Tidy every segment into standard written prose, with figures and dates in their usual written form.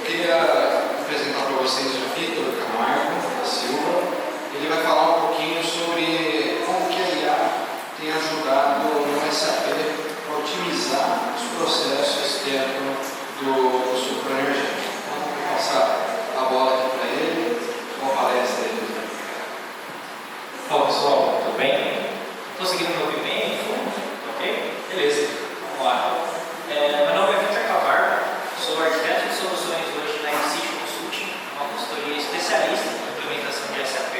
queria apresentar para vocês o Vitor Camargo da Silva. Ele vai falar um pouquinho sobre como que a IA tem ajudado no SAP a otimizar os processos dentro do sucro energético. Então, vou passar a bola aqui para ele, uma palestra aí. Olá pessoal, tudo bem? Estou seguindo meu ouvir bem no fundo? Ok? Beleza, vamos lá. Meu nome é Vitor Camargo, sou arquiteto de soluções hoje na Exit Consulting, uma consultoria especialista em implementação de SAP.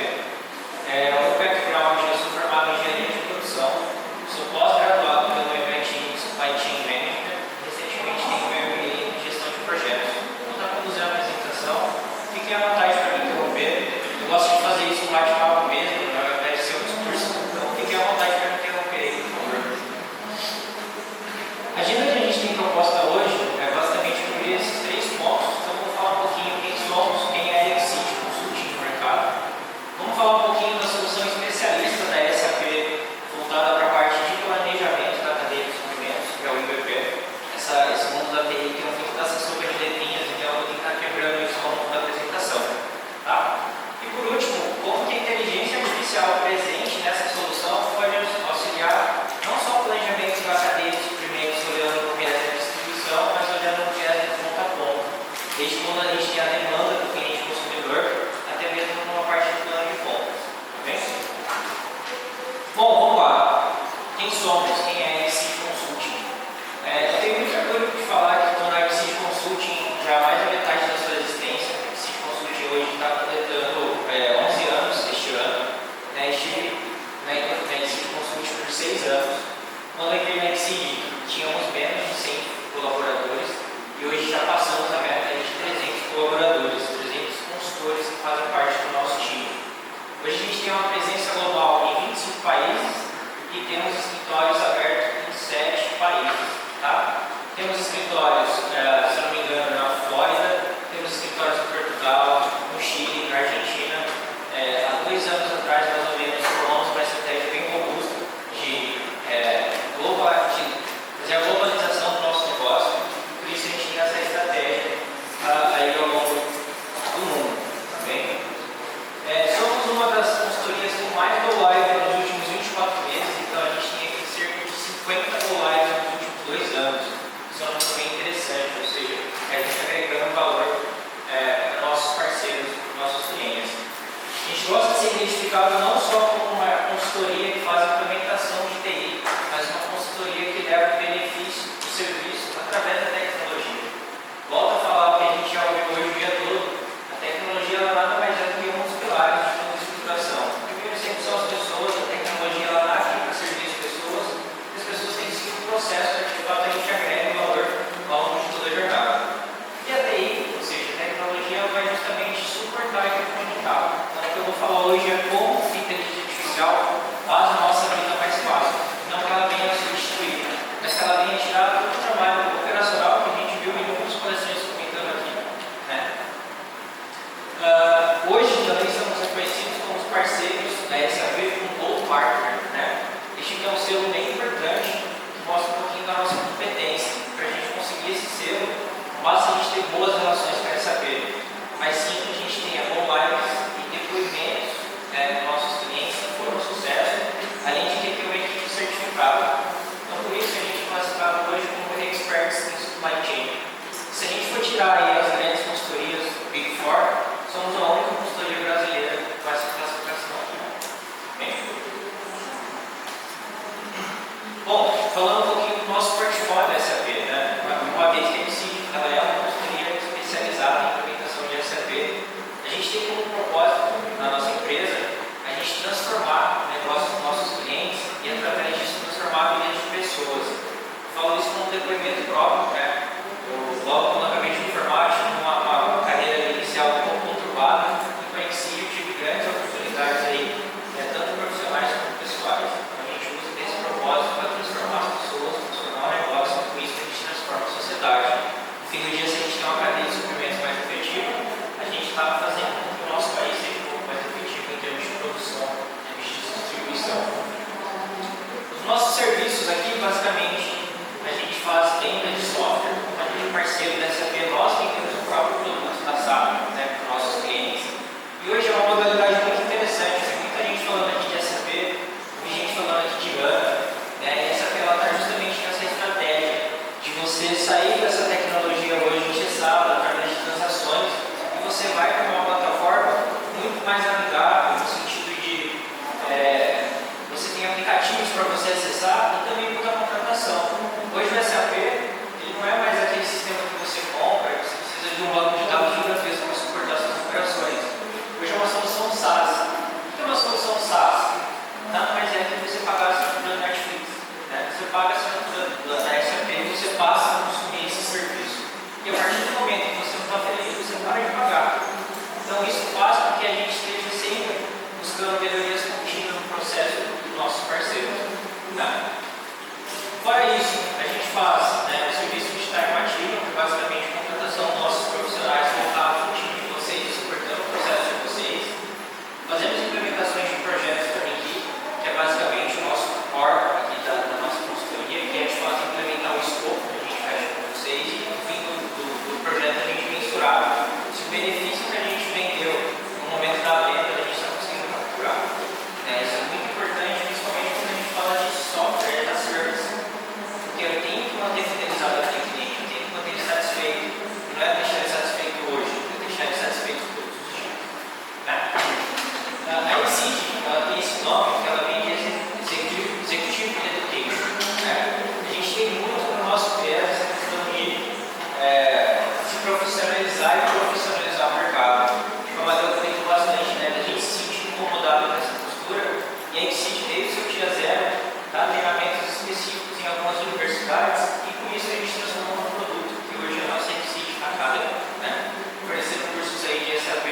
O meu background, eu sou formado em engenharia de produção, sou pós-graduado pelo MIT em Supply Chain Management, recentemente tenho meu MBA em gestão de projetos. Vou estar conduzindo a apresentação, fiquem à vontade para me interromper. Eu gosto de fazer isso no bate-papo mesmo, ao invés de ser um discurso, então fiquem à vontade para me interromper aí, por favor. A agenda que a gente tem proposta hoje é basicamente cobrir esses três pontos, então vou falar um pouquinho quem somos, quem é a Exit Consulting no mercado. Vamos falar um pouquinho da solução especialista da SAP, voltada para a parte de planejamento da cadeia de suprimentos, que é o IBP. Esse mundo da TI tem muitas sopa de letrinhas, então eu vou tentar quebrando isso ao longo da apresentação. Tá? E por último, como que a inteligência artificial presente nessa solução pode auxiliar não só o planejamento da cadeia de suprimentos, olhando no viés da distribuição, mas olhando no viés de ponta a ponta. Desde quando a gente tem a demanda do cliente consumidor, até mesmo numa parte do plano de compras. Tá bem? Bom, vamos lá. Quem somos? Quem é a Exit Consulting? Eu tenho muito orgulho de falar que quando a Exit Consulting já há mais da metade da sua existência, a Exit Consulting hoje está completando 11 anos este ano. Estive na Exit Consulting por 6 anos. Quando eu entrei na Exit, tínhamos menos de 100 colaboradores e hoje já passamos a meta de 300 colaboradores, 300 consultores que fazem parte do nosso time. Hoje a gente tem uma presença global em 25 países e temos escritórios abertos em 7 países. Tá? Temos escritórios, se eu não me engano, na Flórida, temos escritórios em Portugal, no Chile, na Argentina. Há 2 anos atrás, mais ou menos, formamos uma estratégia bem robusta de fazer a globalização do nosso negócio. Por isso a gente tem essa estratégia aí ao longo do mundo. Tá bem? Somos uma das consultorias com mais go live nos últimos 24 meses, então a gente tem aqui cerca de 50 go live nos últimos 2 anos. Isso é um número bem interessante, ou seja, a gente está agregando valor para nossos parceiros, nossos clientes. A gente gosta de ser identificado não só como uma consultoria que faz implementação de TI, mas uma consultoria que leva o benefício do serviço através da tecnologia. Volto a falar o que a gente já ouviu hoje o dia todo. A tecnologia ela nada mais é do que um dos pilares de toda estruturação. Primeiro sempre são as pessoas, a tecnologia ela está aqui para servir as pessoas, e as pessoas têm que seguir o processo para que de fato a gente agregue valor ao longo de toda a jornada. E a TI, ou seja, a tecnologia vai justamente suportar e comunicar. Então o que eu vou falar hoje é como a inteligência artificial faz a nossa vida mais fácil. Não que ela venha a substituir, mas que ela venha a tirar todo o trabalho operacional que a gente viu em inúmeros palestrantes comentando aqui. Né? Hoje também somos reconhecidos como os parceiros da SAP como Gold Partner. Né? Este aqui é um selo bem importante que mostra um pouquinho da nossa você passa a consumir esse serviço. E a partir do momento que você não está feliz, você para de pagar. Então isso faz com que a gente esteja sempre buscando melhorias contínuas no processo dos nossos parceiros. Tá? Fora isso, a gente faz o serviço de time ativo, que é basicamente a contratação dos nossos profissionais voltados no time de vocês, suportando o processo de vocês. Fazemos implementações de projetos também aqui, que é basicamente o nosso core aqui da nossa consultoria, que é de fato implementar o escopo que a gente fecha com vocês e no fim do projeto a gente mensurar se o benefício que a gente vendeu no momento da venda a gente está conseguindo capturar. Isso é muito importante, principalmente quando a gente fala de software as a service, porque eu tenho que manter fidelizado aquele cliente, eu tenho que manter ele satisfeito. Não é deixar ele satisfeito hoje, é deixar ele satisfeito todos os dias. Né? A Exige, ela tem esse nome que ela vem de Executive Education. A gente tem muito no nosso pé essa questão de se profissionalizar e profissionalizar o mercado. Foi uma coisa que eu bastante, a gente se sentir incomodado nessa postura, e a Exige, desde o seu dia zero, dá treinamentos específicos em algumas universidades, e com isso a gente transformou num produto que hoje a nossa Exige Academy, oferecendo cursos aí de SAP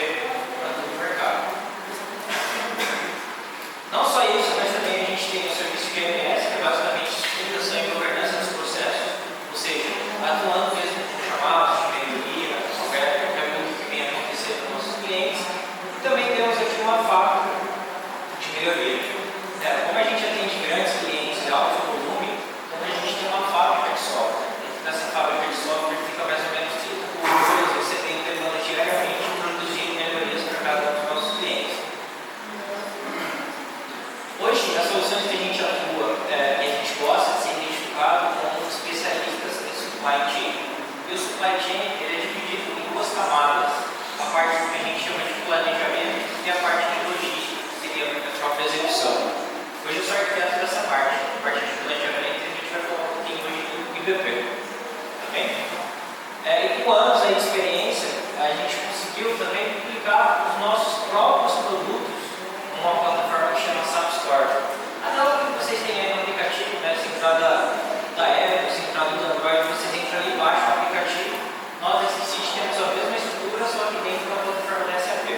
para todo o mercado. Não só isso, mas também a gente tem o serviço de MS, que é basicamente sustentação e governança dos processos, ou seja, atuando mesmo com chamados de melhoria, qualquer coisa que venha acontecer com nossos clientes. E também temos aqui uma fábrica de melhoria. Como a gente atende grandes clientes de alto volume, então a gente tem uma fábrica de software. Dentro dessa fábrica de software fica mais ou menos 30 computadores, você tem demanda diariamente produzindo melhorias para cada um dos nossos clientes. Hoje, as soluções que a gente atua e a gente gosta de ser identificado como especialistas em supply chain. E o supply chain ele é dividido em duas camadas: a parte que a gente chama de planejamento e a parte de logística, que seria a própria execução. Hoje eu sou arquiteto dessa parte, a parte de planejamento, e a gente vai falar um pouquinho hoje do IBP. Tá bem? E com anos de experiência, a gente conseguiu também publicar os nossos próprios produtos numa plataforma que chama SAP Store. Até que vocês têm aí no aplicativo, se entrar da Apple, se entrar do Android, vocês entram ali embaixo no aplicativo. Nós, da Exige, temos a mesma estrutura, só que dentro da plataforma da SAP.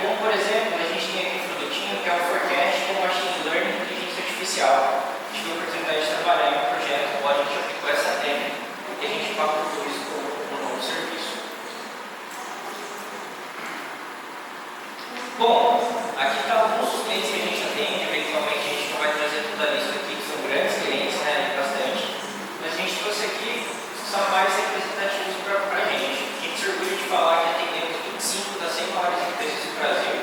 Como, por exemplo, a gente tem aqui um produtinho que é o Forecast com Machine Learning e Inteligência Artificial. Tive a oportunidade de trabalhar em um projeto onde a gente aplicou essa técnica e a gente pacotou isso como um novo serviço. Bom, aqui está alguns dos clientes que a gente atende. Eventualmente a gente não vai trazer toda a lista aqui, que são grandes clientes, bastante. Mas a gente trouxe aqui os que são mais representativos para a gente. A gente se orgulha de falar que atendemos 25 das 100 maiores empresas do Brasil.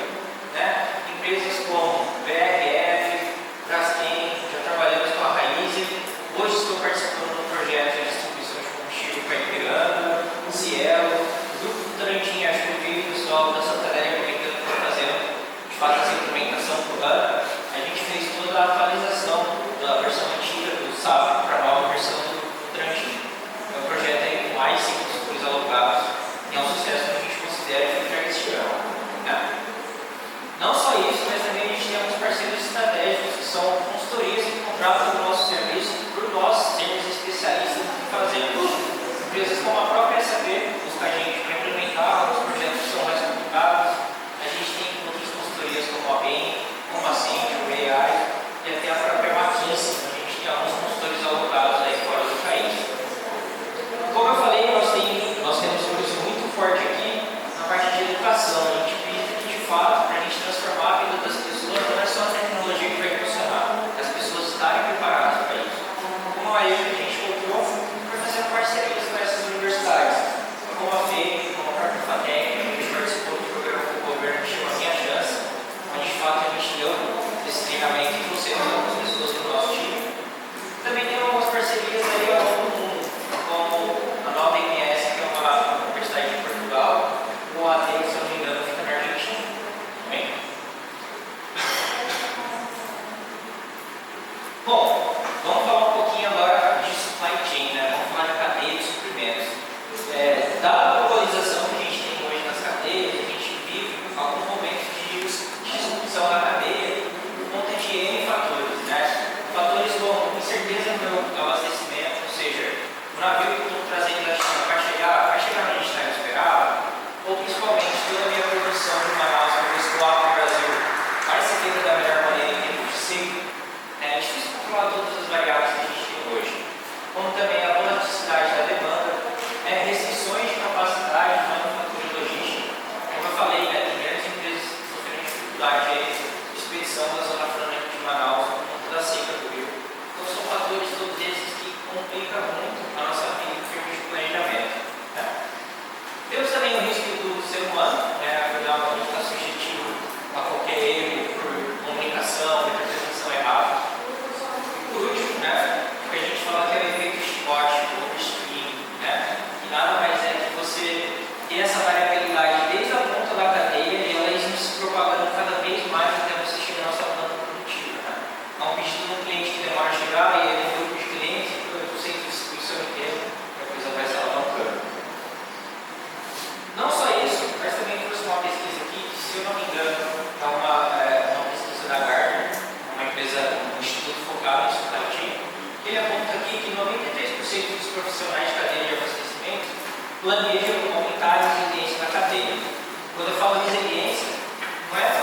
Empresas como BRF, Braskem, já trabalhamos com a Raízen. Hoje estou participando de um projeto de distribuição de combustível para Ipiranga, Cielo, Grupo Votorantim. Acho que eu vi o pessoal da Santander comentando que está fazendo de fato essa implementação por ano. A gente fez toda a atualização da versão antiga do SAP para a nova versão do Votorantim. É um projeto aí com mais 5 setores alocados e é um sucesso que a gente considera que já este ano. Não só isso, mas também a gente tem alguns parceiros estratégicos que são consultorias que contratam o nosso serviço por nós sermos especialistas no que fazemos. Empresas como a própria SAP busca a gente para implementar os projetos que são mais complicados. A gente tem outras consultorias como a BEM, como a Accenture, o AI e até a própria McKinsey. A gente tem alguns consultores alocados aí fora do país. Como eu falei, nós temos um curso muito forte aqui na parte de educação. A gente acredita que, de fato, para a gente transformar a vida das pessoas, não é só a tecnologia que vai funcionar, as pessoas estarem preparadas para isso. Como a que a gente voltou para fazer parcerias com essas universidades, como a FEI, como a própria FATEC, a gente participou do programa do governo que chama Minha Chance, onde, de fato, a gente deu esse treinamento e trouxe algumas pessoas do nosso time. Também tem algumas parcerias aí ao longo do mundo, como a Nova MS, que é uma universidade de Portugal, ou a AT, se eu não me engano, fica na Argentina. Bem. Bom, vamos falar um pouquinho agora de supply chain, vamos falar de cadeia de suprimentos. Dada a globalização que a gente tem hoje dos profissionais de cadeia de abastecimento planejam aumentar a resiliência da cadeia. Quando eu falo resiliência, não é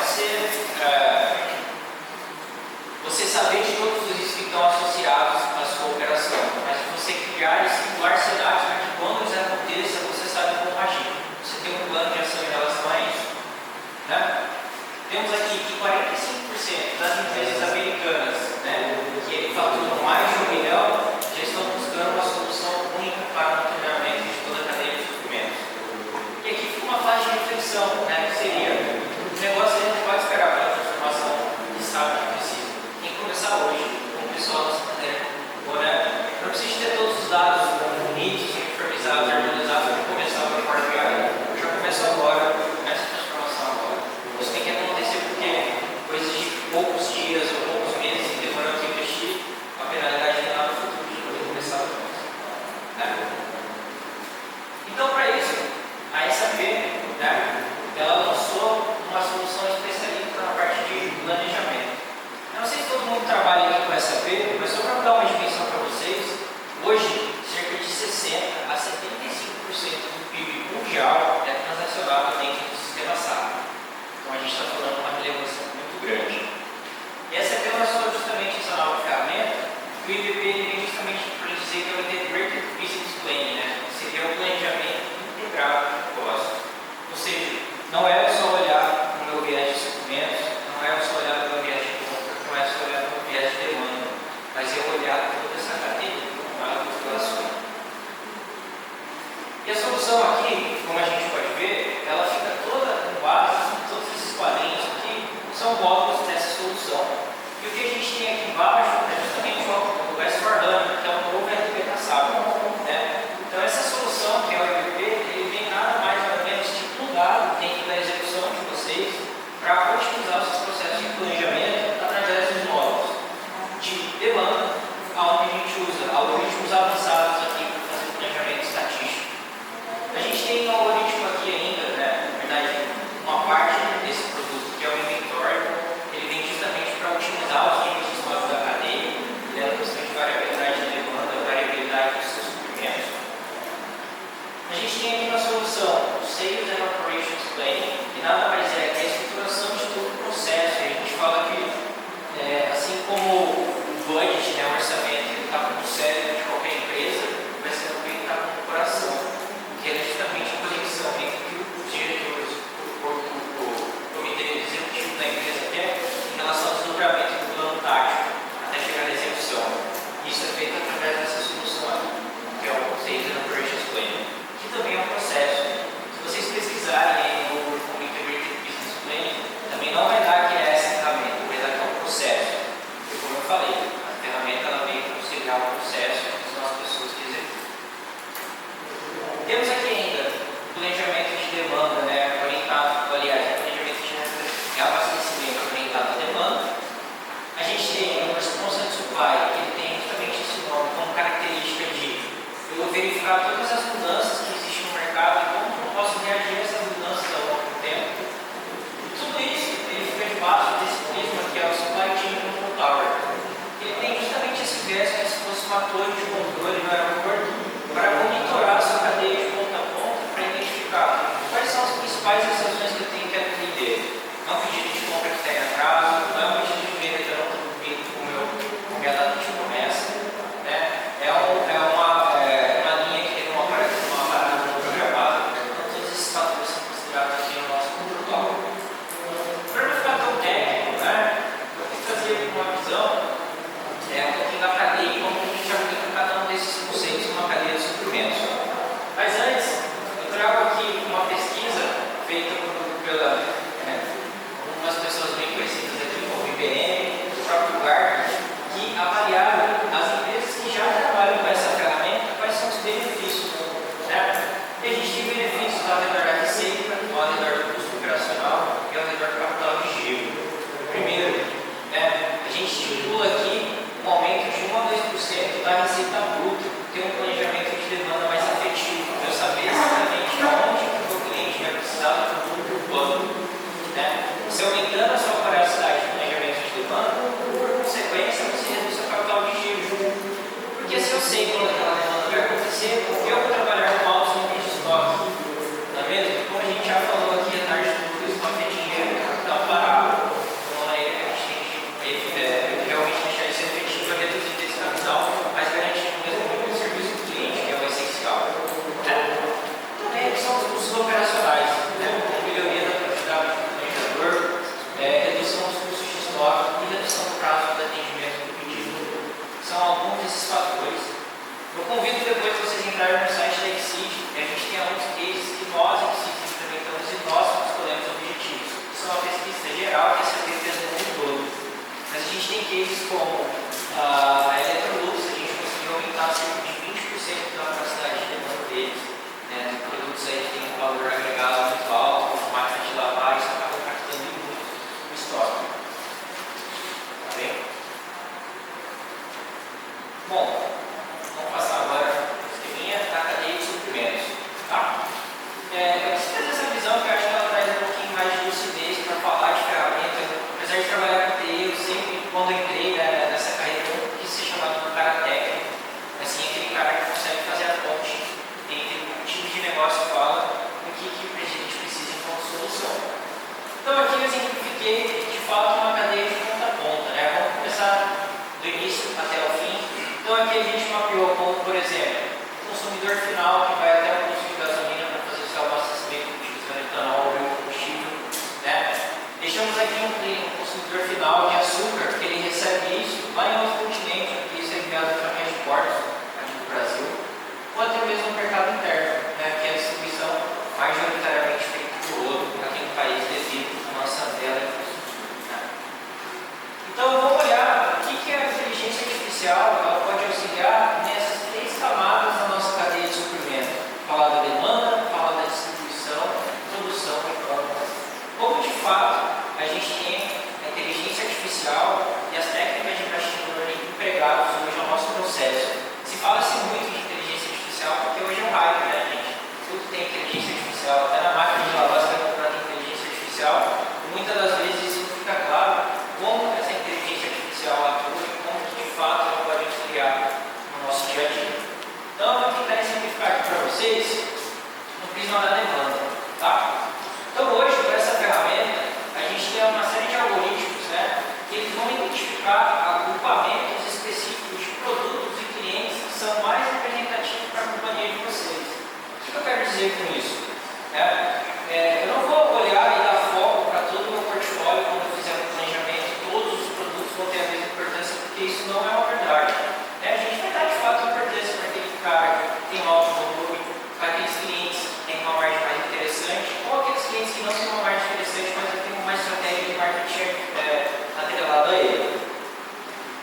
você saber de todos os riscos que estão associados à sua operação, mas você criar e simular cenários para que quando isso aconteça, você sabe como agir. Você tem um plano de ação em relação a isso. Né? Temos aqui que 45% das empresas americanas, né, que faturam mais de 1 milhão, já estão buscando uma solução única para o treinamento de toda a cadeia de suprimentos. E aqui fica uma fase de reflexão, né, que seria: o negócio a gente pode esperar pela transformação que sabe que precisa. Tem que começar hoje, com o pessoal da Santander. Não precisa ter todos os dados bonitos, uniformizados, harmonizados para começar o Power BI. Já começa agora, começa a transformação agora. Isso tem que acontecer porque coisas de poucos dias ou poucos meses que demoram a investir, a penalidade vem lá no futuro, já tem que começar agora. Né? Então, para isso, a SAP, né, ela lançou uma solução especialista na parte de planejamento. Eu não sei se todo mundo trabalha aqui com SAP, mas só para dar uma dimensão para vocês, hoje, cerca de 60% a 75% do PIB mundial é transacionado dentro do sistema SAP. Então, a gente está falando de uma relevância muito grande. E a SAP lançou justamente essa nova ferramenta, que o IBP vem justamente para dizer que é o Integrated Business Planning, né? Seria um planejamento integrado de negócio. Ou seja, não é só olhar no meu viés de suprimentos, não é só olhar no meu viés de compra, não é só olhar no meu viés de demanda, mas é olhar toda essa cadeia como ela se relaciona. E a solução aqui, como a gente pode ver, ela fica toda com base, todos esses quadrinhos aqui são módulos dessa solução. E o que a gente tem aqui embaixo é justamente o S4HANA, que é um novo ERP da SAP. Né? Então essa solução, que é o ERP, ele vem nada mais ou menos estipulado dentro da execução de vocês para otimizar os seus processos de planejamento através dos módulos de demanda, onde a gente usa algoritmos avançados aqui para fazer planejamento estatístico. A gente tem um algoritmo aqui ainda, né, na verdade, uma parte desse produto, que é o inventório, ele vem justamente para otimizar os níveis de estoque da cadeia, dando bastante variabilidade de demanda, variabilidade dos seus suprimentos. A gente tem aqui na solução o Sales and Operations Planning, que nada mais é que a estruturação de todo o processo. A gente fala que, assim como o budget, né, o orçamento, ele está como cérebro de qualquer empresa, vai ser também está como coração, que é justamente a conexão entre o que os diretores, o comitê executivo da empresa quer em relação ao desdobramento do plano tático até chegar à execução. Isso é feito através dessa solução aqui, que é o Sales and Operations Planning, que também é um processo. Se vocês pesquisarem aí no Google como Integrated Business Planning, também não vai dar que é essa ferramenta, vai dar que é um processo. Porque, como eu falei, a ferramenta ela vem para auxiliar o processo, que são as pessoas que executam. Temos aqui ainda o planejamento de demanda, né, orientado, aliás, o planejamento de abastecimento orientado à demanda. A gente tem o Responsive Supply, que ele tem justamente esse nome como característica de eu verificar todas as mudanças que existem no mercado e como eu posso reagir a essas mudanças ao longo do tempo. E tudo isso ele fica debaixo desse prisma que é o Supply Chain Control Tower. Ele tem justamente esse viés como se fosse uma torre de controle no aeroporto para monitorar a sua cadeia de ponta a ponta para identificar quais são as principais decisões que eu tenho que atender. Não é um pedido de compra que está em atraso, não é um pedido de venda que eu não estou cumprindo com a minha data de promessa. Né? É uma linha que tem uma parada programada. Então, todos esses fatores são considerados aqui no nosso protocolo. Para não ficar tão técnico, né, eu vou trazer uma visão um pouquinho da cadeia e como a gente aplica cada um desses conceitos numa cadeia de suprimentos. Mas antes, eu trago aqui uma pesquisa feita pela algumas pessoas bem conhecidas aqui, como o IBM, o próprio Gartner, que avaliaram as empresas que já trabalham com essa ferramenta, quais são os benefícios. Certo? E a gente tem benefícios ao redor da receita, ao redor do custo operacional e ao redor do capital de giro. Primeiro, né, a gente estimula aqui um aumento de 1 a 2% da receita bruta, ter um planejamento de demanda mais efetivo, eu saber exatamente onde o meu cliente vai precisar do produto urbano. Né? Você aumentando a sua capacidade de planejamento de demanda, por consequência, você reduz o seu capital de giro. Porque se eu sei quando aquela demanda ser o que eu vou trabalhar com altos níveis de estoque. Não é mesmo? Como a gente já falou aqui, a tarde do estoque é dinheiro, capital parado. Então aí a gente tem que realmente deixar isso efetivo para reduzir esse capital, mas garantindo o mesmo nível de serviço do cliente, que é o essencial. Também são os custos operacionais, como melhoria da produtividade do planejador, redução dos custos de estoque e redução do prazo do atendimento do pedido. São alguns desses fatores. Eu convido depois vocês entrarem no site da Exceed, a gente tem alguns cases que nós, Exceed, implementamos e nós escolhemos objetivos. Isso é uma pesquisa geral que a SAP fez no mundo todo. Mas a gente tem cases como a Electrolux, a gente conseguiu aumentar cerca de 20% da capacidade de demanda deles. Produtos aí que têm um valor agregado muito alto, máquina de lavar, isso acaba impactando muito o estoque. Tá bem? Bom, vamos passar agora o esqueminha da cadeia de suprimentos. Tá? Eu preciso trazer essa visão que eu acho que ela traz um pouquinho mais de lucidez para falar de ferramenta. Apesar de trabalhar com TI, eu sempre, quando entrei nessa carreira, eu quis ser chamado de um cara técnico. Assim, aquele cara que consegue fazer a ponte entre o time de negócio fala e o que a gente precisa enquanto solução. Então aqui eu exemplifiquei de fato uma cadeia de ponta a ponta. Vamos começar do início até o fim. Então aqui a gente mapeou como, por exemplo, o consumidor final que vai até o posto de gasolina para fazer o seu abastecimento utilizando etanol ou combustível. Deixamos aqui um consumidor final de açúcar, que ele recebe isso lá em outro continente, porque isso é enviado através de portos aqui do Brasil, ou até mesmo no mercado interno, que é a distribuição majoritariamente feita por outro aqui no país devido à nossa bela infraestrutura. Então vamos olhar o que a inteligência artificial ela pode auxiliar nessas três camadas da nossa cadeia de suprimento. Falar da demanda, falar da distribuição, produção e compra. Como de fato a gente tem a inteligência artificial e as técnicas de machine learning empregadas hoje no nosso processo. Se fala-se muito de inteligência artificial porque hoje é um hype, né, gente? Tudo tem inteligência artificial, até na máquina de lavar você vai comprar inteligência artificial. E muitas das vezes isso não fica claro como essa inteligência artificial atua e como de fato ela pode auxiliar no nosso dia a dia. Então eu vou tentar exemplificar aqui para vocês no prisma da demanda. Tá? Então hoje, com essa ferramenta, a gente tem uma série de algoritmos que eles vão identificar agrupamentos específicos de produtos e clientes que são mais representativos para a companhia de vocês. O que eu quero dizer com isso? Eu não vou olhar e dar foco para todo o meu portfólio quando eu fizer um planejamento, todos os produtos vão ter a mesma importância, porque isso não é uma verdade. A gente vai dar de fato importância para aquele cara que tem um alto volume, para aqueles clientes que têm uma margem mais interessante, ou aqueles clientes que não têm uma margem interessante, mas têm uma estratégia de marketing atrelada a ele.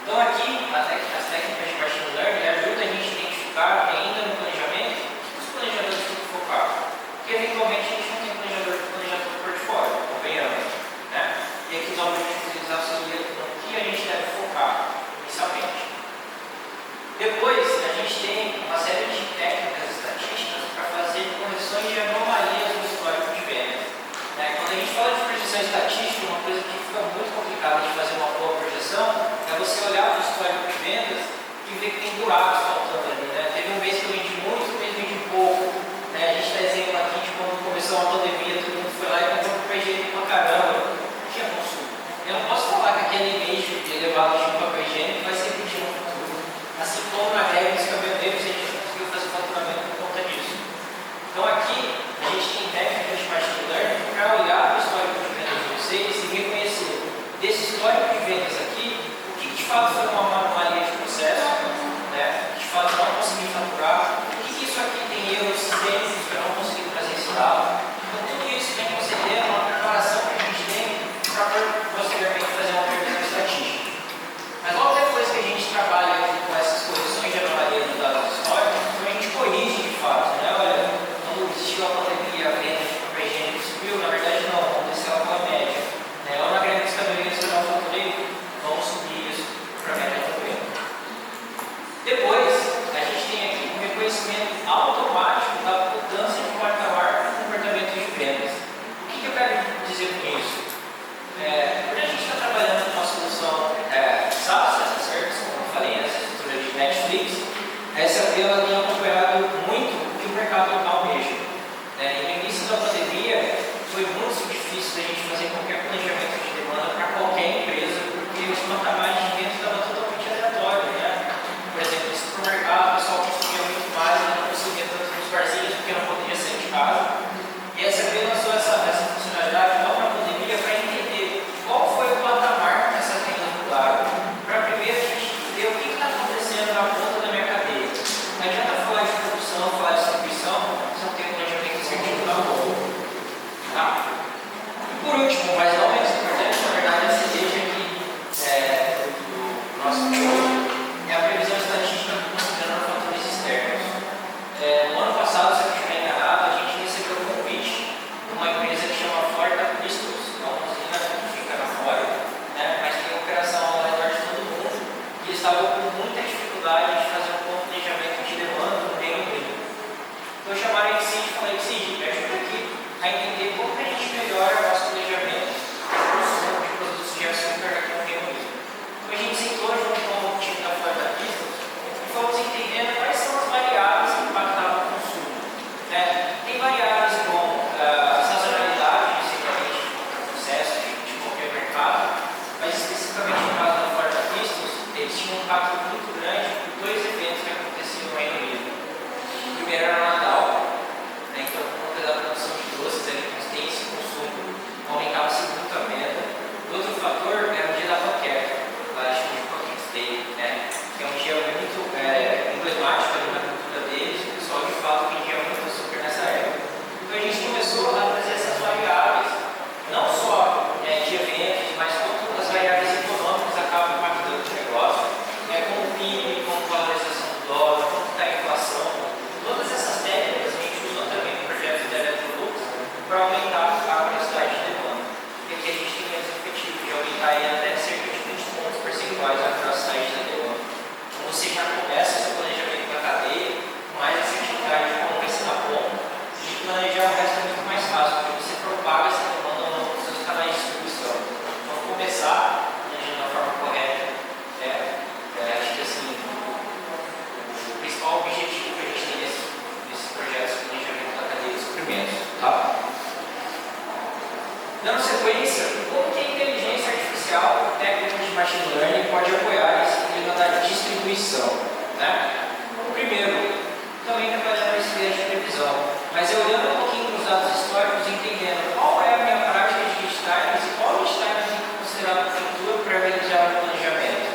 Então aqui, as técnicas de machine learning ajudam a gente a identificar ainda no planejamento o que os planejadores têm que focar. Porque eventualmente a gente não tem planejador de portfólio, convenhamos. E aqui os objetivos eles auxiliam no que a gente deve focar inicialmente. Depois, a gente tem uma série de técnicas estatísticas para fazer correções de anomalias no histórico de vendas. Quando a gente fala de projeção estatística, uma coisa que fica muito complicada de fazer uma boa projeção é você olhar para o histórico de vendas e ver que tem buracos faltando ali. Teve um mês que eu vendi muito, um mês que eu vendi pouco. A gente está exemplo aqui de quando começou a pandemia, todo mundo foi lá e comprou papel higiênico pra caramba. Não tinha consumo. Eu não posso falar que aquele mês de elevado de papel higiênico vai ser repetir no futuro. Assim como na regra dos caminhoneiros, a gente não conseguiu fazer faturamento por conta disso. Então aqui, a gente tem técnicas de machine learning para olhar para o histórico de vendas de vocês e reconhecer desse histórico de vendas aqui, o que de fato foi uma anomalia de processo, que de fato não consegui faturar, o que isso aqui tem erros sistêmicos para não conseguir trazer esse dado. Então tudo isso vem concedendo uma preparação que a gente tem para posteriormente fazer uma previsão estatística. Mas logo depois que a gente trabalha com essas correções de anomalia do dado histórico, a gente corrige de fato. Olha, quando existiu a pandemia, a venda de papel higiênico subiu, na verdade não, aconteceu pela média. Ou na greve dos caminhoneiros que eu não falei, vamos subir isso para a média também. Depois, a gente tem aqui um reconhecimento automático da mudança de patamar no comportamento de vendas. O que eu quero dizer com isso? Quando a gente está trabalhando com uma solução SaaS, essa service, como eu falei, essa estrutura de Netflix, a SAP ela tem acompanhado learning pode apoiar esse clima da distribuição. Né? O primeiro, também trabalhando nesse viés de previsão, mas eu olhando um pouquinho para os dados históricos, entendendo qual é a minha prática de lead times e qual lead time eu tenho que considerar no futuro para realizar o planejamento.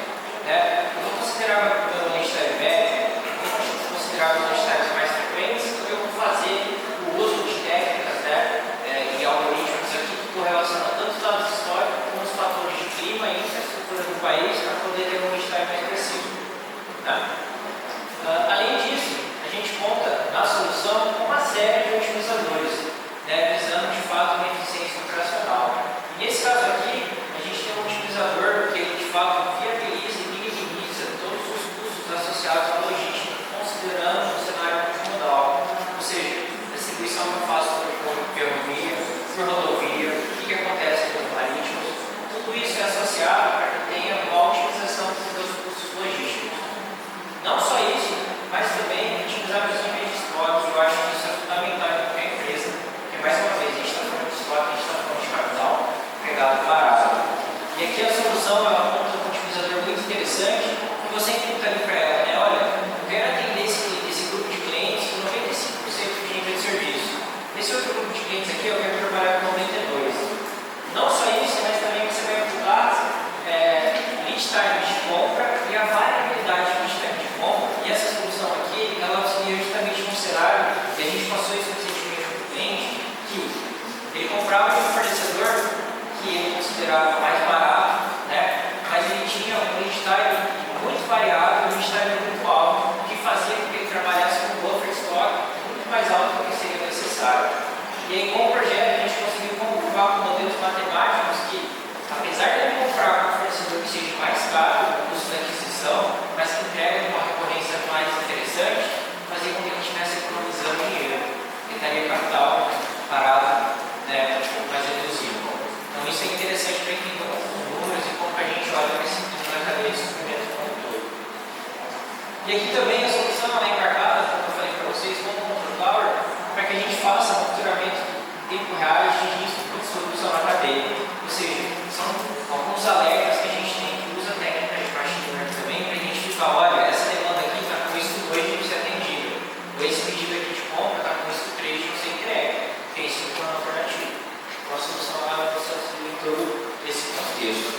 Né? Eu vou considerar o meu lead time médio, eu vou considerar os lead times mais frequentes, eu vou fazer o uso de técnicas, né, e algoritmos aqui que correlacionam tanto os dados históricos como os fatores de clima e infraestrutura do país para poder ter um lead time mais preciso. Tá? Além disso, a gente conta na solução com uma série de otimizadores, né, visando de fato uma eficiência operacional. E nesse caso aqui, a gente tem um otimizador que ele de fato viabiliza e minimiza todos os custos associados à logística, considerando o cenário multimodal. Ou seja, a distribuição que eu faço por ferrovia, por rodovia, o que acontece com os marítimos, tudo isso é associado para que tenha uma otimização dos meus custos logísticos. Não só isso, mas também utilizar os níveis de estoque. Eu acho que isso é fundamental em qualquer empresa, porque mais uma vez a gente está falando de estoque, a gente está falando de capital pegado parado. E aqui a solução ela conta com um otimizador muito interessante e você imputa ali para ela, né? Olha, eu quero atender esse grupo de clientes com 95% de nível de serviço. Esse outro grupo de clientes aqui eu quero trabalhar com 92%. Não só isso, mas também você vai imputar lead time de compra e a variabilidade de lead time de compra. E essa solução aqui, ela auxilia justamente num cenário, e a gente passou isso recentemente com o cliente, que ele comprava de um fornecedor que ele considerava mais barato, né? Mas ele tinha um lead time muito variável, um lead time muito alto, que fazia com que ele trabalhasse com um buffer stock muito mais alto do que seria necessário. E aí, com o projeto, a gente conseguiu comprovar com modelos matemáticos que, apesar de ele comprar com um fornecedor que seja mais caro no custo da aquisição, mas que entrega uma recorrência mais interessante, fazia com que ele estivesse economizando dinheiro. Ele estaria capital parado, né, um pouco mais reduzido. Então, isso é interessante para entender os números e como a gente olha para esse tipo na cadeia de suprimento como um todo. E aqui também a solução é embarcada, como eu falei para vocês, como o Control Tower, para que a gente faça monitoramento em tempo real de risco de solução na cadeia. Ou seja, são alguns alertas que a gente tem que usa técnica de machine learning também para identificar, olha, essa demanda aqui está com risco 2 de não ser atendida, ou esse pedido aqui de compra está com risco 3 de não ser entregue, que é isso que é uma alternativa. Então a solução ela vai em todo esse contexto.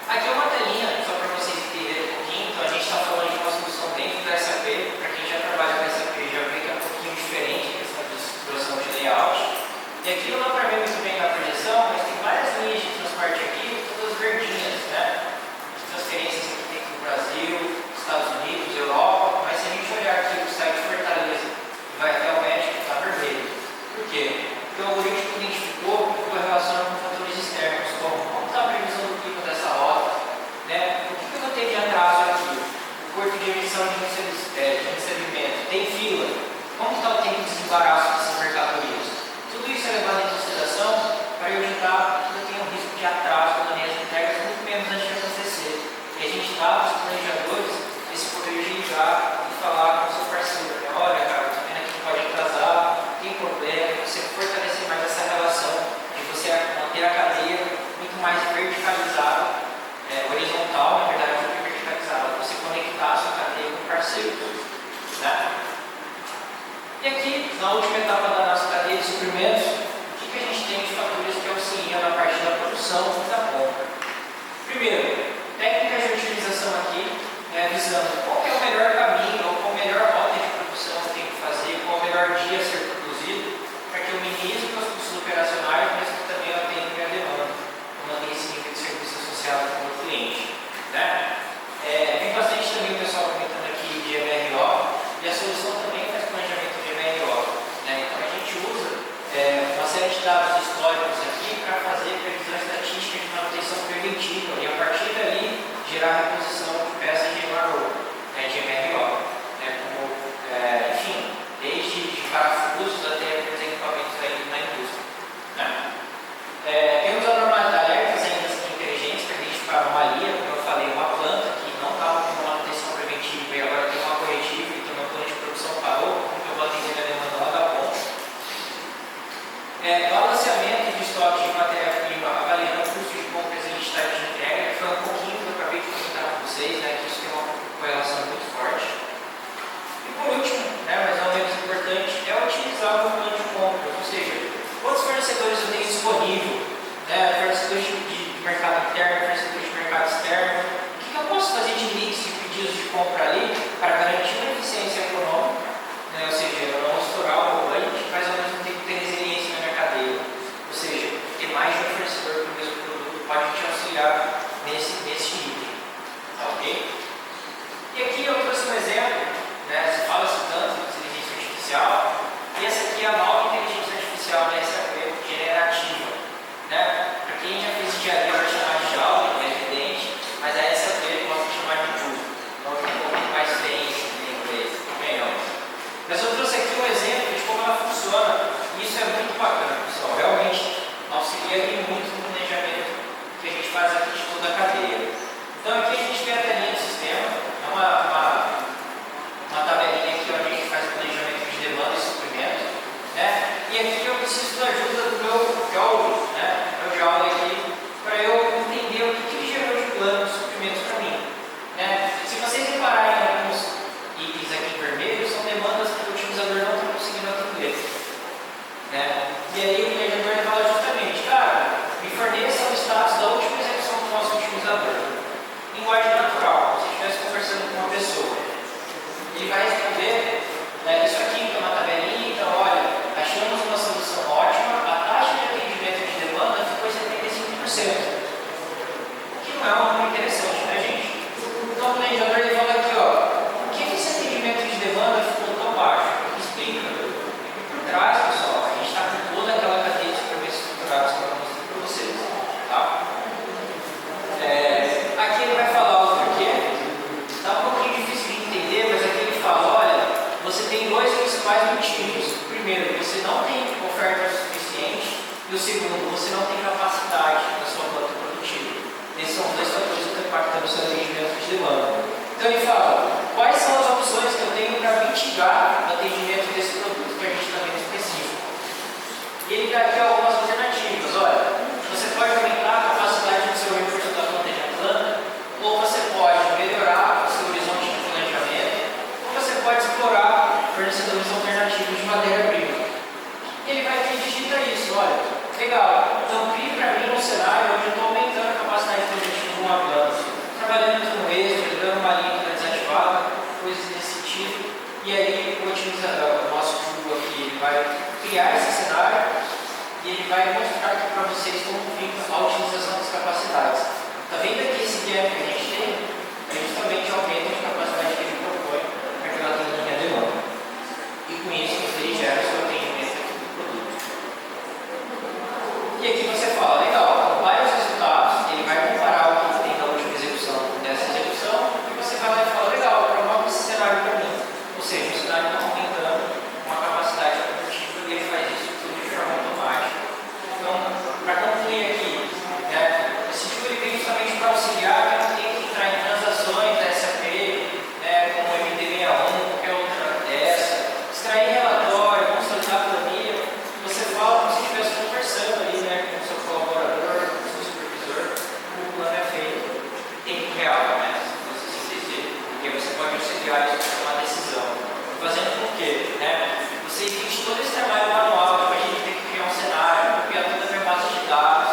Aqui é uma telinha, só para vocês entenderem um pouquinho. Então a gente está falando de uma solução dentro da SAP, para quem já trabalha com SAP já vê que é um pouquinho diferente a questão de estruturação de layout. E aqui não dá para ver muito bem na projeção, mas tem várias linhas de transporte aqui, todas verdinhas, né? As transferências que tem aqui no Brasil, Estados Unidos, Europa, mas se a gente olhar aqui o site de Fortaleza e vai até o México, está vermelho. Por quê? Porque o algoritmo identificou que correlaciona com fatores externos, como está a previsão do clima dessa rota, né? O que eu vou ter de atraso aqui? O porto de emissão de recebimento tem fila? Como está o tempo de desembaraço dessas mercadorias? Tudo isso é levado em consideração para eu evitar que eu tenha um risco de atraso nas minhas entregas muito menos antes de acontecer. E a gente dá para os planejadores esse poder de ligar e falar com o seu parceiro, né? Olha, cara, estou vendo aqui que pode atrasar, tem problema, você fortalecer mais essa relação de você manter a cadeia muito mais verticalizada, horizontal, na verdade, do que verticalizada, você conectar a sua cadeia com o parceiro. Né? E aqui, na última etapa da nossa cadeia de suprimentos, o que a gente tem de fatores que auxiliam na parte da produção e da compra? Primeiro, técnicas de utilização aqui, visando qual é o melhor caminho ou qual a melhor rota de produção que eu tenho que fazer, qual o melhor dia a ser produzido, para que eu minimize meus custos operacionais, mas que também eu tenha minha demanda, eu mantenha esse nível de serviço associado com o cliente. Né? Tem bastante também o pessoal comentando aqui de MRO, e a solução também faz planejamento de MRO. Né? Então a gente usa uma série de dados históricos aqui para fazer previsão estatística de manutenção preventiva e a partir dali gerar reposição de peças de MRO, de MRO. Né? Como, enfim, desde parafusos até os equipamentos aí na indústria. Né? Temos alertas ainda inteligentes para identificar anomalia, como eu falei, uma planta que não estava com uma manutenção preventiva e agora tem uma corretiva, então meu plano de produção parou, como que eu vou atender a demanda lá da ponta. Balanceamento de estoque de matéria-prima, avaliando o custo de compras e listagem de entrega, exemplo, né, se fala-se tanto de inteligência artificial, e essa aqui é a nova inteligência artificial da SAP generativa. Né? Para quem já fez engenharia vai chamar de Java, é evidente, mas a SAP gosta de chamar de Joule. Então fica um pouco mais ciência em inglês, convenhamos. Mas eu trouxe aqui um exemplo de como ela funciona, e isso é muito bacana, pessoal. Realmente auxilia muito no planejamento que a gente faz aqui de toda a cadeia. Então aqui a gente tem a telinha do sistema, é uma tabelinha aqui onde a gente faz o planejamento de demanda e suprimento, né? E aqui eu preciso da ajuda do meu geólogo, né? Meu geólogo aqui, para eu entender o que ele gerou de plano de suprimentos para mim, né? Se vocês repararem alguns itens aqui em vermelho, são demandas que o utilizador não está conseguindo atender, né? E aí o planejador fala justamente, cara, me forneça o status da última execução do nosso utilizador. Linguagem natural, como se estivesse conversando com uma pessoa. Ele vai responder, né, isso aqui que é uma tabelinha, então olha, achamos uma solução ótima, a taxa de atendimento de demanda ficou 75%. O que não é um número interessante, né, gente? Então o planejador ele fala aqui, ó, por que esse atendimento de demanda ficou tão baixo? Explica. Por trás, pessoal, a gente está com toda aquela cadeia de serviços estruturados que eu mostrei para vocês, tá? Aqui ele vai falar o porquê. Está um pouquinho difícil de entender, mas aqui ele fala, olha, você tem dois principais motivos. O primeiro, você não tem oferta suficiente, e o segundo, você não tem capacidade na sua planta produtiva. Esses são os dois fatores que estão impactando o seu atendimento de demanda. Então ele fala, quais são as opções que eu tenho para mitigar o atendimento desse produto que a gente está vendo específico? E ele dá aqui algumas alternativas. Olha, você pode aumentar a capacidade do seu recurso da planta de planta, ou você pode melhorar o seu horizonte de planejamento, ou você pode explorar fornecedores alternativos de matéria-prima. E ele vai ter digita isso, olha, legal, então crie para mim um cenário onde eu estou aumentando a capacidade produtiva de uma planta, trabalhando com extra, dando uma linha desativada, coisas desse sentido, e aí o utilizador, o nosso cubo aqui, ele vai criar esse cenário e ele vai mostrar aqui para vocês como fica a utilização das capacidades. Está vendo aqui esse gap que a gente tem? É justamente o aumento de capacidade que ele propõe para que ela tenha a demanda. E com isso ele gera o seu atendimento aqui do produto. E aqui você fala, legal, compare os resultados, ele vai comparar o que tem na última execução dessa execução, e você vai lá e fala, legal, promove esse cenário para mim. Ou seja, o cenário está aumentando uma capacidade produtiva e ele faz isso tudo de forma automática. Então, para concluir aqui, né, esse tipo ele vem justamente para auxiliar quem não tem que entrar em transações da SAP, né, como o MD61, qualquer outra dessa, extrair relatório, consolidar planilha, você fala como se estivesse conversando ali, né, com o seu colaborador, com o seu supervisor, como o plano é feito em tempo real, né, se você se entender, porque você pode auxiliar isso para tomar decisão. Fazendo com que, né, você evite todo esse trabalho manual, depois a gente tem que criar um cenário, copiar toda a minha base de dados,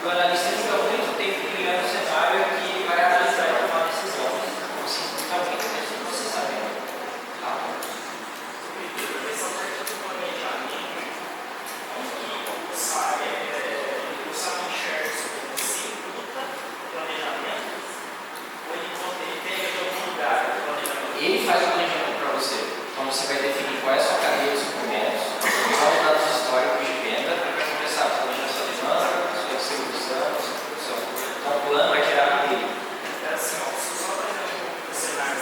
o analista fica muito tempo criando um cenário que vai analisar e tomar decisão. Então, simplesmente, isso você sabe. Tá? Essa parte do planejamento, o sabe enxerga sobre você, imputa planejamento, ou ele pega de algum lugar o planejamento? Ele faz o planejamento para você. Então você vai definir qual é a sua cadeia de suprimentos, quais os dados históricos de venda, para começar a planejar sua demanda, sua distribuição, sua produção. Então o plano é gerado dele. É assim, ó, só para dar um cenário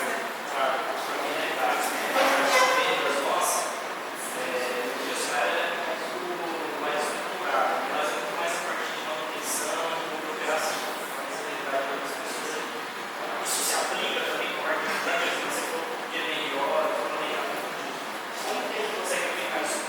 para mim, né, tá? As vendas nossas, o cenário é muito mais estruturado, nós temos mais a parte de manutenção, de operação, facilidade para as pessoas aqui. Isso se aplica também com a parte de vendas, se você for ter melhor, planejamento. Como que a gente consegue aplicar isso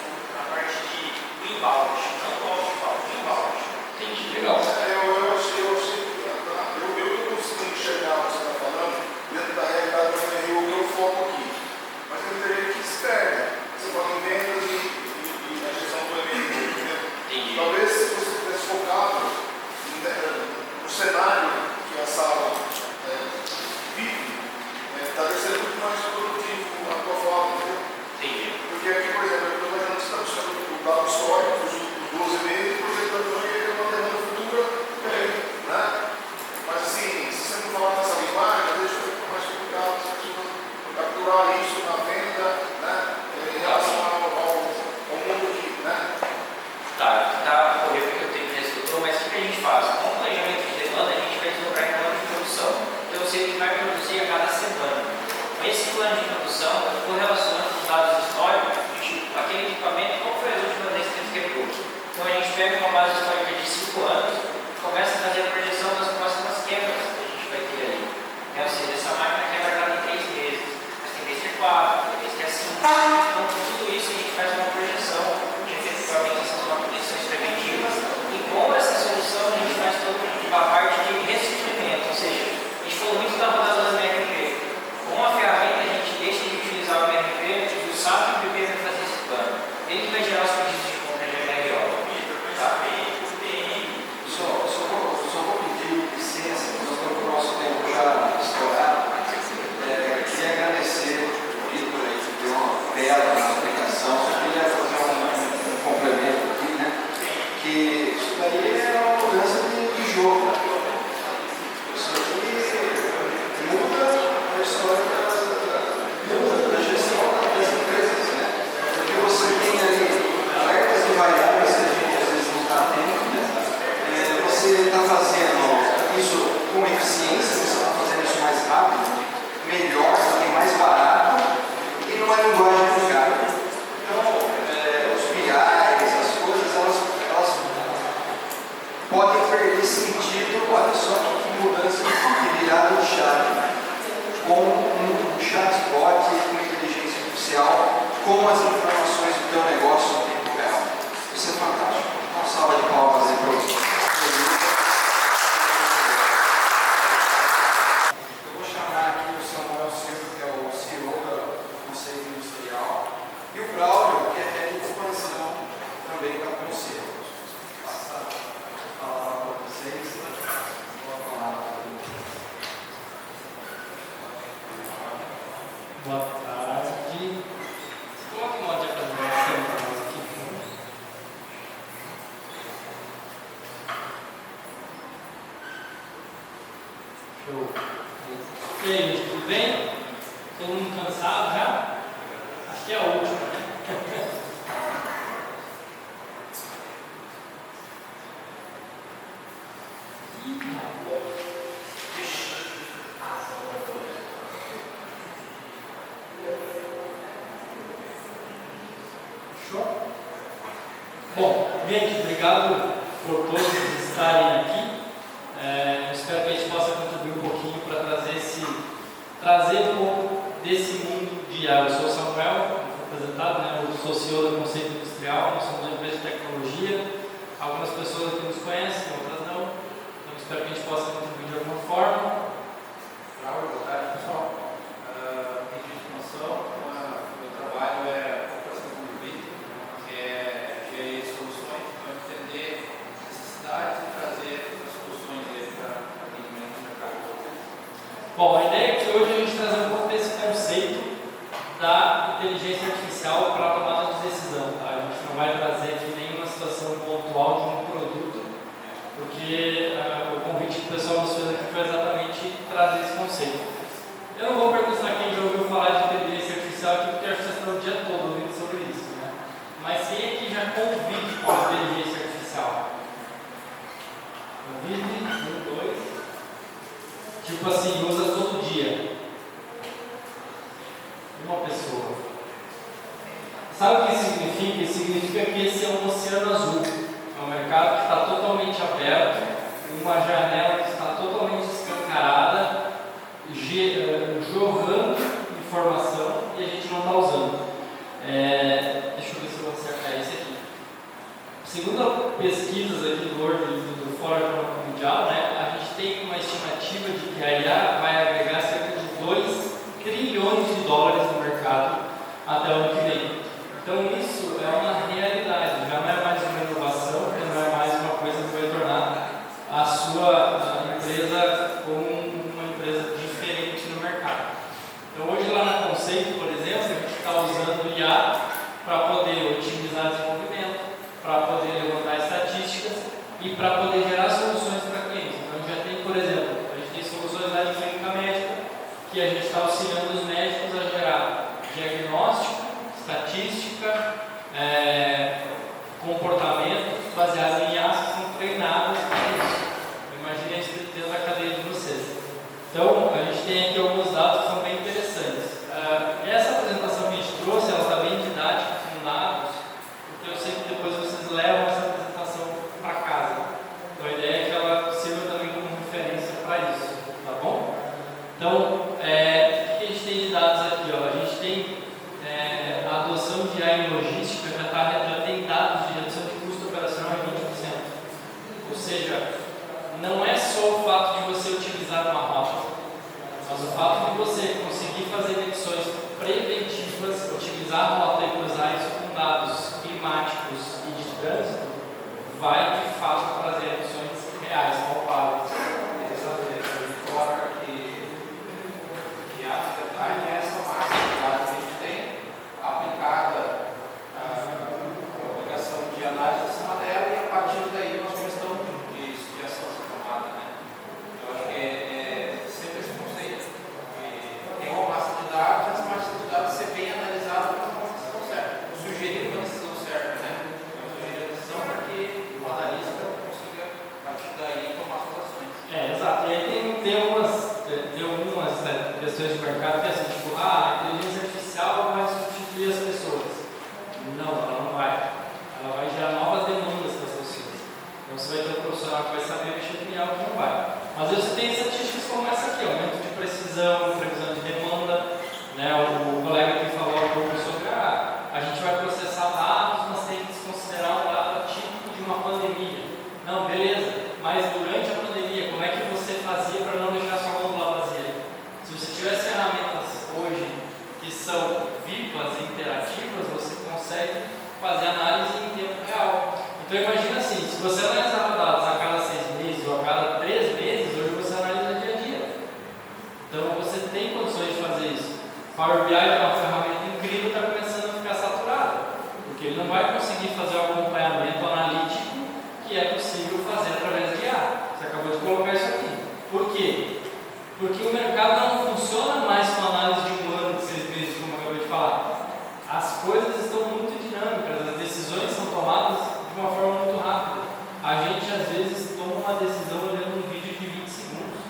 incorporar isso na venda, né? Em relação ao mundo de, né? Tá correto que eu tenho que reestruturar, mas o que a gente faz? Com o planejamento de demanda, a gente vai desdobrar em plano de produção. Então eu sei que vai produzir a cada semana. Esse plano de produção, eu vou relacionando os dados históricos, tipo, aquele equipamento, qual foi as últimas vezes que ele quebrou? Então a gente pega uma base histórica de 5 anos, começa a fazer a projeção das próximas quebras que a gente vai ter ali. Ou seja, essa máquina quebra a cada 3 meses, mas tem vez que é 4, tem vez que é 5. Então, com tudo isso, a gente faz uma projeção de efetivamente essas manutenções preventivas. E com essa solução, a gente faz toda a parte de ressuprimento. Ou seja, a gente falou muito da rodada do MRP. Com a ferramenta, a gente deixa de utilizar o MRP e o SAP primeiro vai fazer esse plano. Ele que vai gerar os pedidos de compra de MRO. Só vou pedir licença, nós estamos com o nosso tempo já estourado. Queria agradecer o Vitor aí, que deu uma bela explicação. Só queria fazer um complemento aqui, né? Que isso daí é uma mudança de jogo. Isso aqui muda a história da gestão das empresas, né? Porque você tem ali alertas de variáveis que a gente às vezes não está atento, né? Você está fazendo isso com eficiência, você está fazendo isso mais rápido, melhor, também mais barato e numa linguagem aplicável. Então, os BIs, as coisas, elas podem perder sentido, olha só que mudança de virada de chave, com um chatbot com inteligência artificial, com as informações do teu negócio no tempo real. Isso é fantástico. Uma salva de palmas aí para você. Eu vou chamar aqui o Samuel Silva, que é o CEO do Conselho Industrial, e o Braulio, que é head de expansão também da Conselho. Vou passar a palavra para vocês. Vou falar para Boa tarde. Coloque o modo de apresentação para nós aqui, por favor. Show. E aí, gente, tudo bem? Todo mundo cansado já? Acho que é a última, né? Show? Bom, gente, obrigado por todos estarem aqui. Espero que a gente possa contribuir um pouquinho para trazer um pouco desse mundo de IA. Eu sou o Samuel, como foi apresentado, né? Eu sou CEO da Conceito Industrial, nós somos uma empresa de tecnologia. Algumas pessoas aqui nos conhecem, outras não. Então espero que a gente possa contribuir de alguma forma. Boa tarde, pessoal. Em informação, meu trabalho é operação de vídeo, que é gerir soluções, então entender necessidades e trazer as soluções para atendimento do mercado. Bom, a ideia é que hoje a gente trazer um pouco desse conceito da inteligência artificial para a tomada de decisão. Tá? A gente não vai trazer aqui nenhuma situação pontual de um produto, porque o convite que o pessoal nos fez aqui foi exatamente trazer esse conceito. Eu não vou perguntar quem já ouviu falar de inteligência artificial aqui, porque acho que vocês estão o dia todo ouvindo sobre isso, né? Mas quem aqui já convive com a inteligência artificial? Convive? 1, 2. Tipo assim, usa todo dia. Uma pessoa. Sabe o que significa? Isso significa que esse é um oceano azul. É um mercado que está totalmente aberto, uma janela que está totalmente escancarada, jorrando informação e a gente não está usando. Deixa eu ver se eu vou acertar esse aqui. Segundo pesquisas aqui do Fórum Econômico Mundial, né, a gente tem uma estimativa de que a IA vai agregar cerca de 2 trilhões de dólares no mercado até o ano que vem. Então isso é uma realidade, já não é mais uma inovação, já não é mais uma coisa que vai tornar a sua empresa como uma empresa diferente no mercado. Então hoje lá na Conceito, por exemplo, a gente está usando o IA para poder otimizar desenvolvimento, para poder levantar estatísticas e para poder gerar soluções para clientes. Então a gente já tem, por exemplo, a gente tem soluções lá de clínica médica que a gente está auxiliando os médicos a gerar tem a adoção de IA em logística, já tem dados de redução de custo operacional em 20%. Ou seja, não é só o fato de você utilizar uma rota, mas o fato de você conseguir fazer medições preventivas, utilizar a rota e cruzar isso com dados climáticos e de trânsito, vai de fato trazer reduções reais, palpáveis. Fora que a detalhe é essa massa de dados que a gente tem aplicada a obrigação de análise acima dela e a partir daí uma sugestão de ação a ser tomada, né? Eu acho que é sempre esse conceito. Tem uma massa de dados, essa massa de dados ser bem analisada para uma decisão certa. Sugerir uma decisão certa, né? Sugerir a decisão para que o analista consiga, a partir daí, tomar suas ações. Exato. E aí tem algumas questões de mercado que é assim, tipo, a inteligência artificial vai substituir as pessoas. Não, ela não vai. Ela vai gerar novas demandas para as pessoas. Então você vai ter um profissional que vai saber mexer com algo que não vai. Mas aí você tem estatísticas como essa aqui, aumento de precisão, previsão de demanda, né? O colega que falou um pouco sobre a gente vai processar dados, mas tem que considerar um dado típico de uma pandemia. Não, beleza, mas durante a pandemia, como é que você fazia para não deixar sua glândula vazia? Se você tivesse ferramentas hoje que são vivas e interativas, você consegue fazer análise em tempo real. Então imagina assim, se você analisava dados a cada 6 meses ou a cada 3 meses, hoje você analisa dia a dia. Então você tem condições de fazer isso. Power BI é uma ferramenta incrível, está começando a ficar saturada, porque ele não vai conseguir fazer o acompanhamento analítico que é possível fazer através de IA. Você acabou de colocar isso aqui. Por quê? Porque o mercado não funciona mais com análise de 1 ano, de 6 meses, como eu acabei de falar. As coisas estão muito dinâmicas, as decisões são tomadas de uma forma muito rápida. A gente, às vezes, toma uma decisão olhando um vídeo de 20 segundos.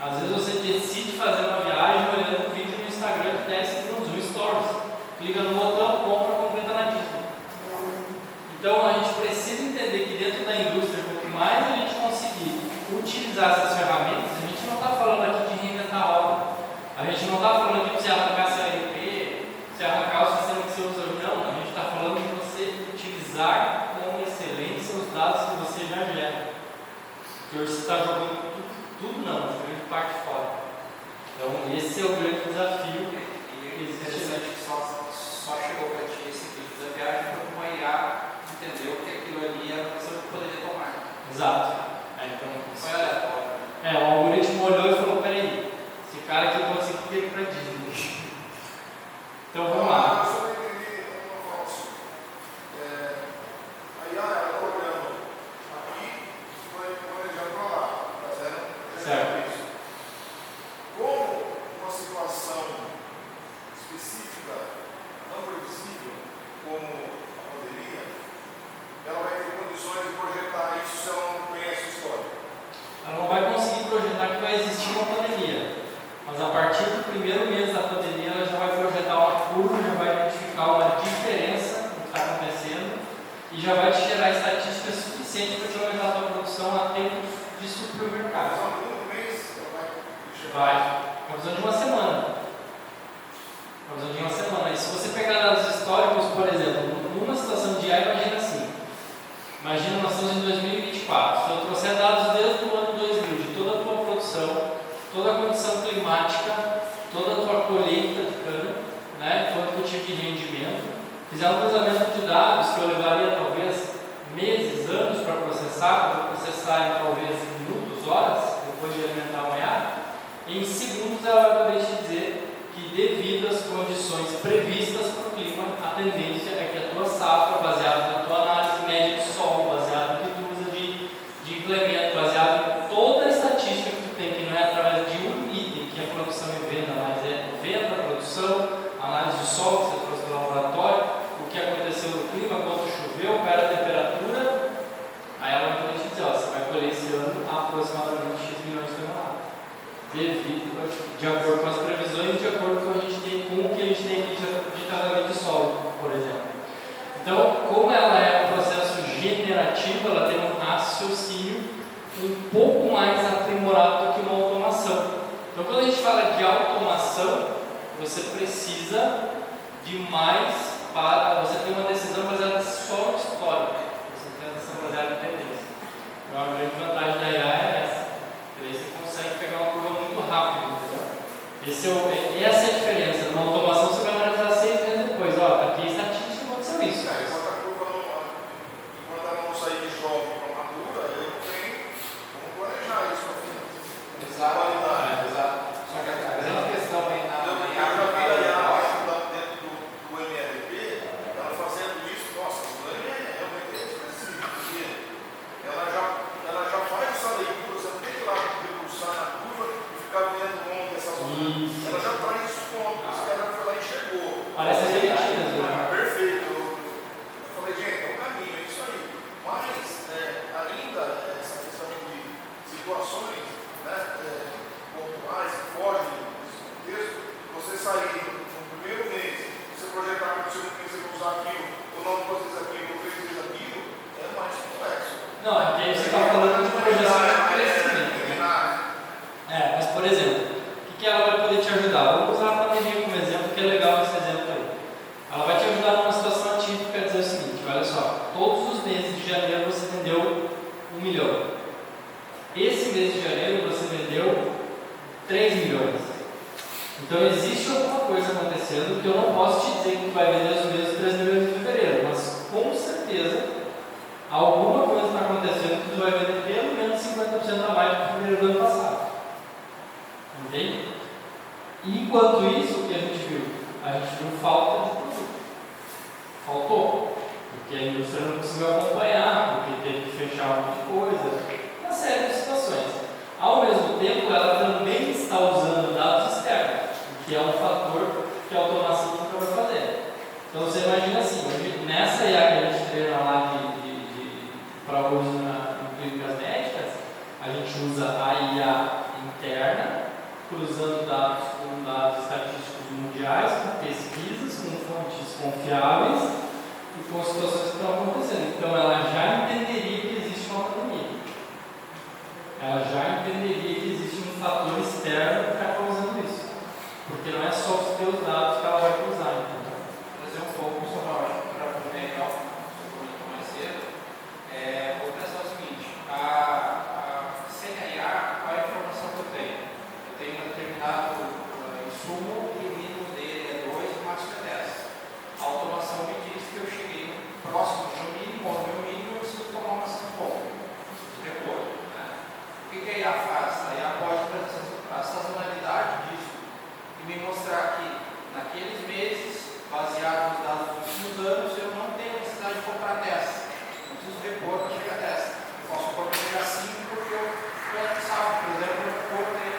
Às vezes você decide fazer uma viagem olhando um vídeo no Instagram de 10 segundos, um stories. Clica no botão, compra, completa na Disney. Então a gente precisa entender que dentro da indústria, quanto mais a gente conseguir utilizar essas ferramentas, a gente não está falando aqui de reinventar a roda. A gente não está falando aqui de você arrancar CLP, você arrancar o sistema que você usa hoje, não. A gente está falando de você utilizar com excelência os dados que você já gera. Porque hoje você está jogando tudo não, grande parte fora. Então esse é o grande desafio. E é interessante que só chegou para ti esse vídeo da viagem porque uma IA entendeu que aquilo ali era uma decisão que poderia tomar. Exato. Então, Foi aleatório. o algoritmo olhou e falou, peraí, esse cara aqui pode ser que veio para Disney. Então vamos lá. Só para entender uma falsa. A IA está olhando aqui e vai planejando para lá, fazendo Certo. isso. Como uma situação específica, não previsível, como a pandemia, ela vai ter condições de projetar isso se ela não conhece a história. Ela não vai conseguir projetar que vai existir uma pandemia, mas a partir do primeiro mês da pandemia ela já vai projetar uma curva, já vai identificar uma diferença no que está acontecendo e já vai te gerar estatísticas suficientes para te aumentar a tua produção a tempo de suprir o mercado. Mas no mês ela vai Vai, uma visão de uma semana. Uma visão de uma semana. E se você pegar dados históricos, por exemplo, numa situação de IA, imagina assim. Imagina nós estamos em 2024. Se eu trouxer dados desde o ano 2000, de toda a tua produção, toda a condição climática, toda a tua colheita de cana, né, quanto eu tive de rendimento, fizer um cruzamento de dados que eu levaria talvez meses, anos para processar, vou processar em talvez minutos, horas, depois de alimentar amanhã, em segundos ela vai poder te dizer que devido às condições previstas para o clima, a tendência é que a tua safra, baseada na tua análise média de solo, baseado no que tu usa de implemento, baseado em toda a estatística que tu tem, que não é através de um item, que é produção e venda, mas é venda, produção, análise de solo que você trouxe do laboratório, o que aconteceu no clima, quanto choveu, qual era a temperatura, aí ela vai poder te dizer, ó, você vai colher esse ano aproximadamente X milhões de toneladas. De acordo com as previsões, de acordo com, com o que a gente tem aqui de tratamento de solo, por exemplo. Então, como ela é um processo generativo, ela tem um raciocínio um pouco mais aprimorado do que uma automação. Então, quando a gente fala de automação, você precisa de mais para você ter uma decisão baseada só no histórico. Você tem uma decisão baseada em tendência. Então, a grande vantagem da IA é essa. Aí você consegue pegar uma curva muito rápido, entendeu? Essa é a diferença. Numa automação você vai analisar 6 meses depois. Ó, aqui a estatística aconteceu isso. Enquanto a curva enquanto ela não sair de jovem para madura, eu não tenho como planejar isso aqui. Exato. Só que a grande questão vem na Eu já vi a IA estudando dentro do MRP, ela fazendo isso, nossa, o é realmente expressivo, porque ela já faz essa leitura, você não tem que ir lá debruçar na curva e ficar vendo onde essa zona. Ela já traz isso ponto, esse cara foi lá e chegou. Parece ser repetidas, né? Perfeito. Eu falei, gente, é um caminho, é isso aí. Mas, ainda, essa questão de situações, né, pontuais, que fogem desse contexto, você sair no primeiro mês, você projetar que no segundo mês você vai usar aquilo, ou não 2 vezes aquilo, ou 3 vezes aquilo, é mais complexo. Não, é que aí você está falando de projeção de crescimento. Mas por exemplo, o que ela vai poder te ajudar? Vamos usar a pandemia como exemplo, que é legal esse exemplo aí. Ela vai te ajudar numa situação atípica, quer dizer o seguinte, olha só, todos os meses de janeiro você vendeu 1 milhão. Esse mês de janeiro você vendeu 3 milhões. Então existe alguma coisa acontecendo que eu não posso te dizer que tu vai vender os mesmos 3 milhões de fevereiro, mas com certeza alguma coisa está acontecendo que tu vai vender pelo menos 50% a mais do primeiro do ano passado. Entende? E enquanto isso, o que a gente viu? A gente viu falta de produto. Faltou. Porque a indústria não conseguiu acompanhar, porque teve que fechar um monte de coisa. Uma série de situações. Ao mesmo tempo, ela também está usando dados externos, que é um fator que a automação nunca vai fazer. Então você imagina assim, nessa IA que a gente treina lá para uso em clínicas médicas, a gente usa a IA interna, cruzando dados com dados estatísticos mundiais, com pesquisas, com fontes confiáveis e com situações que estão acontecendo. Então ela já entenderia que existe uma pandemia. Ela já entenderia que existe um fator externo que está causando isso. Porque não é só os teus dados que ela vai cruzar. Então. Trazer um pouco para pegar um pouco mais cedo. Vou pensar o seguinte: sem a IA, qual é a informação que eu tenho? Eu tenho um determinado insumo e o mínimo dele é 2, o máximo é 10. A automação me diz que eu cheguei próximo do meu mínimo, ou no meu mínimo, eu preciso tomar uma ação de compra, de repor. Né? O que a IA faz? A IA pode fazer a sazonalidade disso e me mostrar que naqueles meses, baseado nos dados dos últimos anos, eu não tenho necessidade de comprar 10. Não preciso repor para chegar a 10. Eu posso repor para chegar a 5 porque eu sabe, por exemplo, eu vou ter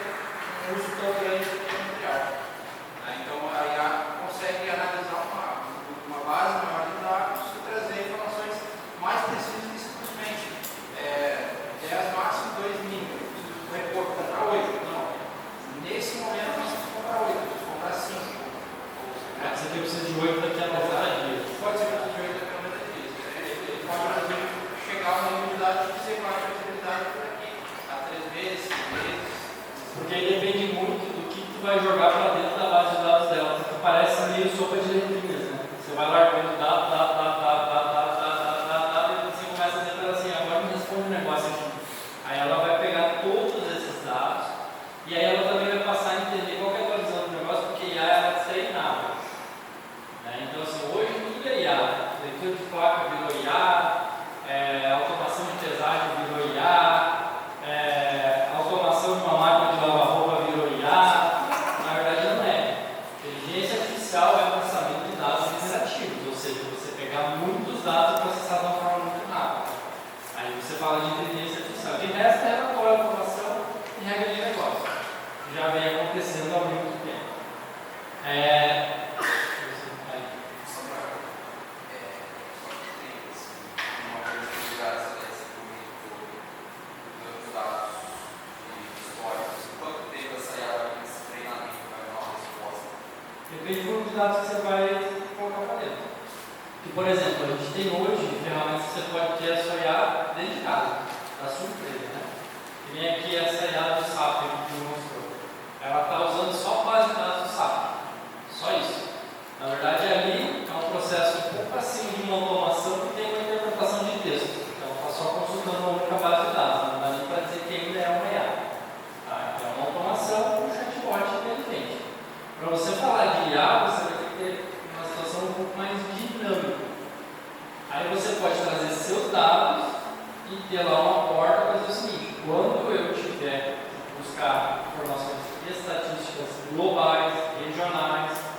um uso tão grande do material. Então a IA consegue analisar uma base maior de dados e trazer informações mais precisas e simplesmente 10 máximo, 2 mínimo. Eu preciso repor para comprar 8. Não. Nesse momento eu não preciso comprar 8, eu preciso comprar 5. Pode ser que eu precise de 8 daqui a 90 dias. Pode ser que eu precise de 8 daqui a 90 dias. Ele pode chegar ao nível de dados que você vai ter utilidade por aqui, há 3 meses, 5 meses. Porque aí depende muito do que tu vai jogar para dentro da base de dados dela. Porque parece meio sopa de letrinhas, né? Você vai largando dado, e você começa a dizer para ela assim, agora me responde um negócio aqui. Aí ela vai pegar todos esses dados e aí ela também vai passar a entender qual que é a tua visão do negócio, porque IA ela é treinável. Então assim, hoje tudo é IA. Leitura de placa virou IA, automação de pesagem virou IA, automação de uma máquina de lavar roupa virou IA. Na verdade não é. Inteligência artificial é processamento de dados interativos, ou seja, você pegar muitos dados e processar de uma forma muito rápida. Aí você fala de inteligência artificial. De resto é relatório, automação e regra de negócio. Que já vem acontecendo há muito tempo. Depende do número de dados que você vai colocar para dentro. E, por exemplo, a gente tem hoje ferramentas que você pode ter a sua IA dentro de casa, para sua empresa, né? E vem aqui essa IA do SAP que me mostrou. Ela está usando só base de dados do SAP. Na verdade, ali é um processo um pouco acima de uma automação que tem uma interpretação de texto. Então, está só consultando uma única base de dados, não dá nem para dizer que ainda é uma IA. Tá? Então, é uma automação com um chatbot inteligente. Para você falar de IA, você vai ter que ter uma situação um pouco mais dinâmica. Aí você pode trazer seus dados e ter lá uma porta para dizer o seguinte: quando eu tiver que buscar informações estatísticas globais, regionais,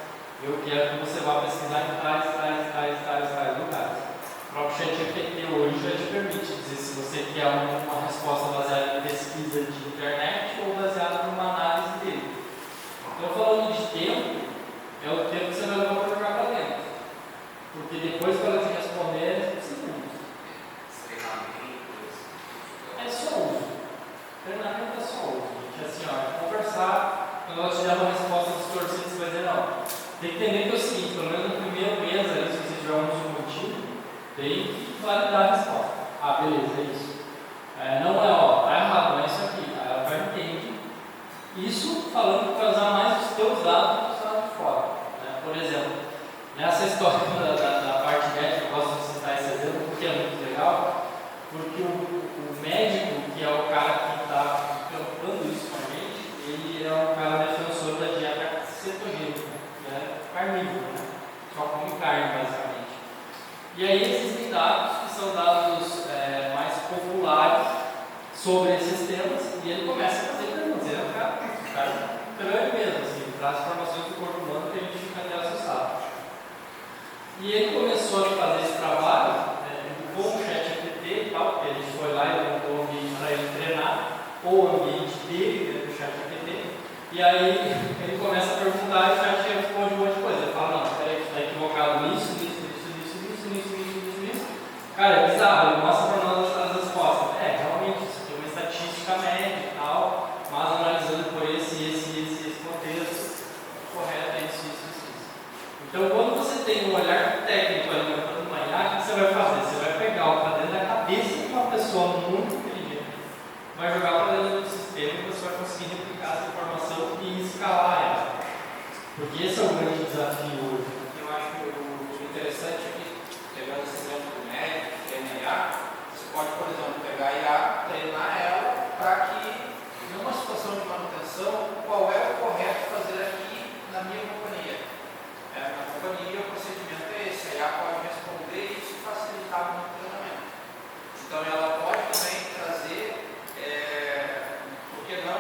eu quero que você vá pesquisar em tais lugares. O próprio ChatGPT hoje já te permite dizer se você quer uma resposta baseada em pesquisa de internet ou baseada numa análise dele. Então, falando de tempo, é o tempo que você vai levar para jogar para dentro. Porque depois que ela te responder, é segundos. É só uso. Treinamento é só uso. Gente. Assim, ó, conversar, quando ela te der uma resposta distorcida, você vai dizer não. Tem que entender que é o seguinte, pelo menos no primeiro mês ali, se você tiver um uso contínuo, tem que validar a resposta. Ah, beleza, é isso. Não é, ó, tá errado, não é isso aqui. Aí ela vai entender. Isso falando que vai usar mais os teus dados do que os dados de fora. Né? Por exemplo, nessa história da parte médica, eu gosto de citar esse exemplo porque é muito legal, porque o médico, que é o cara que está trampando isso com a gente, ele é um cara defensor da dieta cetogênica. Carnívoro, né? Só come carne, basicamente. E aí existem dados que são dados mais populares sobre esses temas, e ele começa a fazer perguntas. Ele é um cara grande mesmo, assim, traz informações do corpo humano que a gente fica até assustado. E ele começou a fazer esse trabalho com o ChatGPT e tal, porque a gente foi lá e montou um ambiente para ele treinar, ou o ambiente dele, do ChatGPT. E aí ele começa a perguntar e o chat responde um monte de coisa. Ele fala, não, peraí, você está equivocado nisso. Cara, é bizarro, ele mostra para nós as respostas. Realmente, isso aqui é uma estatística média e tal, mas analisando por esse contexto, correto é isso. Então, quando você tem um olhar técnico alimentando uma IA, o que você vai fazer? Você vai pegar o para dentro da cabeça de uma pessoa muito inteligente, vai jogar para dentro do sistema e você vai conseguir replicar essa informação e escalar ela. Porque esse é o grande desafio hoje. Eu acho que o interessante é que, pegando esse exemplo do médico, que treina a IA, você pode, por exemplo, pegar a IA, treinar ela para que, em uma situação de manutenção, qual é o correto fazer aqui na minha companhia. Na companhia, o procedimento é esse, a IA pode responder e isso facilitar muito o treinamento. Então, ela pode também trazer, por que não,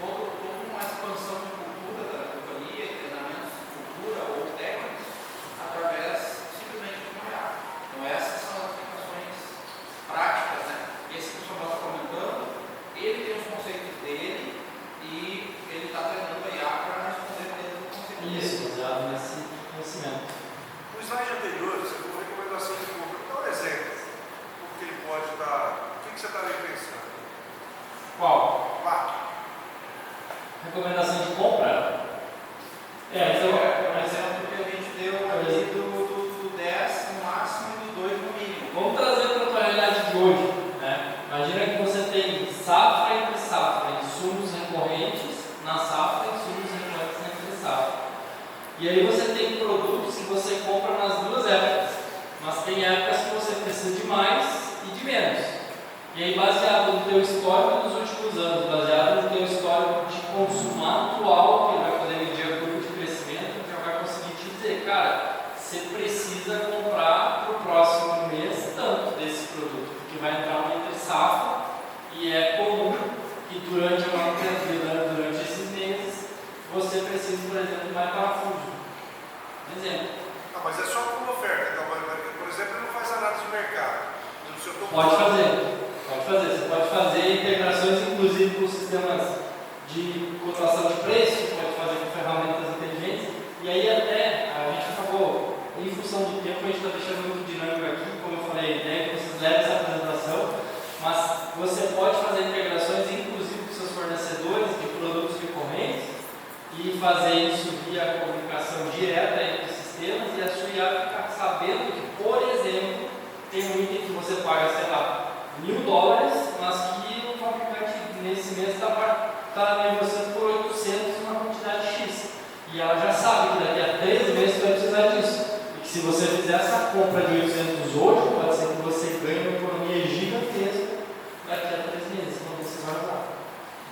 toda uma expansão de cultura da companhia, treinamentos de cultura ou técnicos, através simplesmente de uma IA. Então, essas são as aplicações práticas, né? Esse que o senhor está comentando, ele tem os conceitos dele e ele está treinando a IA para responder dentro do conceito dele. Isso, baseado nesse conhecimento. No slide anterior, você falou recomendação de compra. Dá um exemplo. O que ele pode dar. O que você está ali pensando? Qual? Recomendação de compra? Então, Por exemplo, que a gente deu ali do 10 no máximo e do 2 no mínimo. vamos trazer para a tua realidade de hoje. Né? Imagina que você tem safra entre safra, insumos recorrentes na safra, insumos recorrentes entre safra. E aí você tem produtos que você compra nas duas épocas, mas tem épocas que você precisa de mais e de menos. E aí, baseado no teu histórico dos últimos anos, baseado no teu histórico de consumo atual, que ele vai poder medir a curva de crescimento, já vai conseguir te dizer, cara, você precisa comprar para o próximo mês tanto desse produto, porque vai entrar uma entre safra e é comum que durante esses meses você precise, por exemplo, de mais parafuso. Um exemplo. Mas é só por oferta. Então, por exemplo, ele não faz análise de mercado. Pode fazer. Você pode fazer integrações, inclusive, com sistemas de cotação de preço, pode fazer com ferramentas inteligentes. E aí até a gente acabou, em função do tempo, a gente está deixando muito dinâmico aqui, como eu falei, a ideia é que vocês levem essa apresentação, mas você pode fazer integrações, inclusive, com seus fornecedores de produtos recorrentes e fazer isso via comunicação direta entre os sistemas e a sua IA ficar sabendo que, por exemplo, tem um item que você paga, sei lá, $1.000, mas que o fabricante nesse mês está negociando por 800 uma quantidade X. E ela já sabe que daqui a 3 meses se você fizer essa compra de 800 hoje, pode ser que você ganhe uma economia gigantesca daqui a 3 meses, quando você vai usar.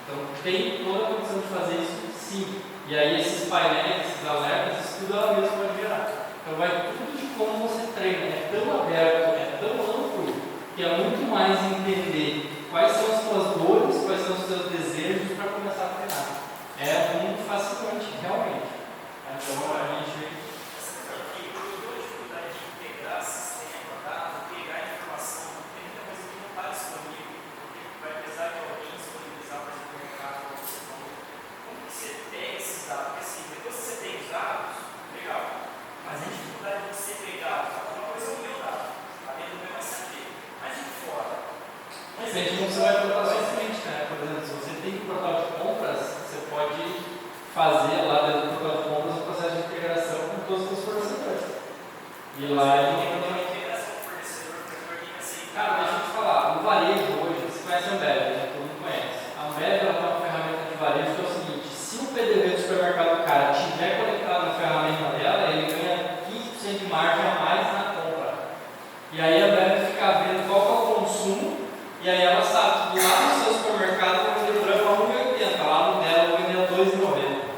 Então, tem toda a condição de fazer isso, sim. E aí, esses painéis, esses alertas, isso tudo ela mesma pode gerar. Então, vai tudo de como você treina. É tão aberto, é tão amplo, que é muito mais entender quais são as suas dores, quais são os seus desejos para começar a treinar. É muito fascinante, realmente. Então, a gente... Depende de como você vai botar sua frente, né? Por exemplo, se você tem um portal de compras, você pode fazer lá dentro do portal de compras o processo de integração com todos os fornecedores. E lá ele... Cara, deixa eu te falar, o varejo hoje, você conhece a Ambev, né? Todo mundo conhece. A Ambev ela tem uma ferramenta de varejo que é o seguinte: se o PDV do supermercado do cara estiver conectado na ferramenta dela, ele ganha 15% de margem a mais na compra. E aí a Ambev fica vendo qual que é o consumo. E aí ela sabe que lá no seu supermercado vai vender frango a 1,80, lá no dela vai vender a 2,90.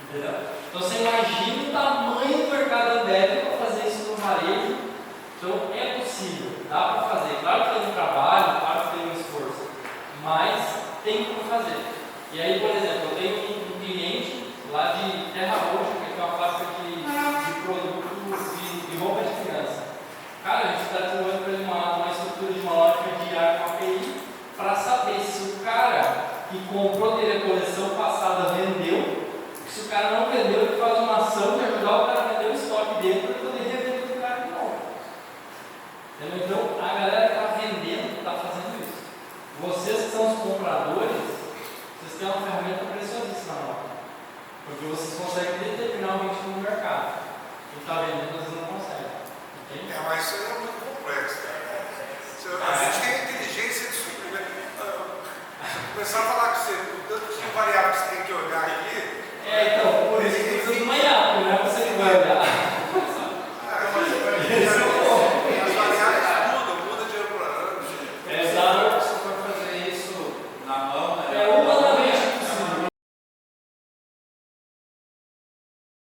Entendeu? Então você imagina o tamanho do mercado da Ambev para fazer isso no varejo. Então é possível, dá para fazer. Claro que tem um trabalho, claro que tem um esforço, mas tem como fazer. E aí, por exemplo, eu tenho um cliente lá de Terra Roxa, que é uma fábrica de produtos de roupa de criança. Cara, a gente está desenvolvendo para ele uma estrutura de uma loja de ar com API para saber se o cara que comprou dele a coleção passada vendeu. Se o cara não vendeu, ele faz uma ação de ajudar o cara a vender o estoque dele para ele poder revender para o cara de novo. Entendeu? Então, a galera que está vendendo está fazendo isso. Vocês que são os compradores, vocês têm uma ferramenta preciosíssima na mão. Porque vocês conseguem determinar o ritmo do mercado. Quem está vendendo, vocês não conseguem. Mas isso aí é muito complexo, cara. A gente tem inteligência de começar a falar